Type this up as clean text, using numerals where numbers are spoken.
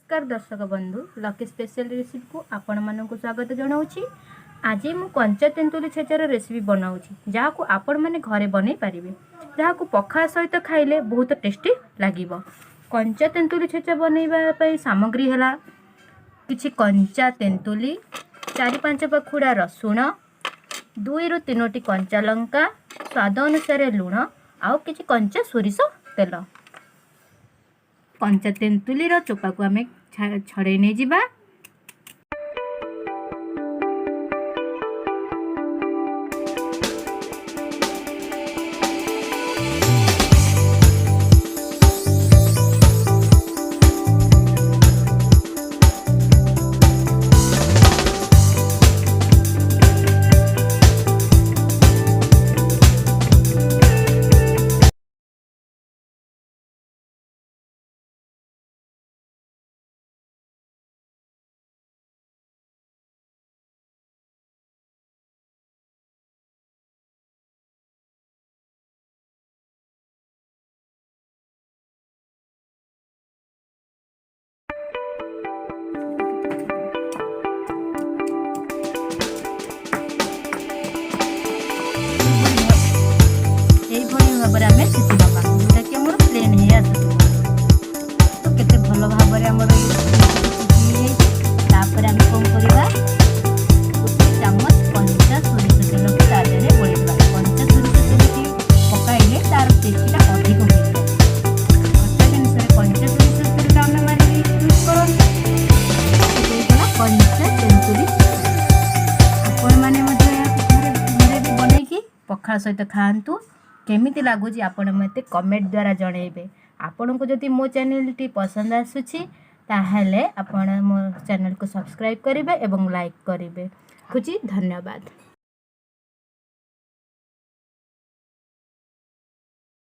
नमस्कार दर्शक बंधु लकी स्पेशल रेसिपी को आपण मानक स्वागत जनाऊँगी। आज मु कंचा तेंतुली छेचार रेसिपी बनाऊँगी जहाँ को आपण मैंने घरे बन पारे जहाँ को पखाल सहित खाइले बहुत टेस्टी लगे। कंचा तेंतुली छेचा बनवाई सामग्री है कि कंचा तेंतुली 4-5 पखुड़ा रसुण 2 ରୁ 3ଟି कंचा लंका स्वाद अनुसार लुण आउ कि कंचा सोरिष तेल। कंचा तेंतुली चोपा को आम छड़े नहीं जिबा। भाव में सीटी नवा जोटा कि आम प्लेन ही आस तो केते भल भाव में आम तापर आम कौन करवा गोटे चामच कंचा सोरिष तेल को तादेह बोलवा। कंचा सोरिष तेल की पकाइले तार टेस्टा अधिक हो खटा जिन कंचा सोरिष तेल आम मारे यूज कर कंचा तेंतुली आपण मैंने घरे भी बनई पखाल सहित खातु। केमिति लगुच आपण मते कमेंट द्वारा जनइबे। आपण को जदि मो चैनल टी पसंद आसुची ताहले आपण मो चैनल को सब्सक्राइब करिवे एवं लाइक करिवे। खुची धन्यवाद।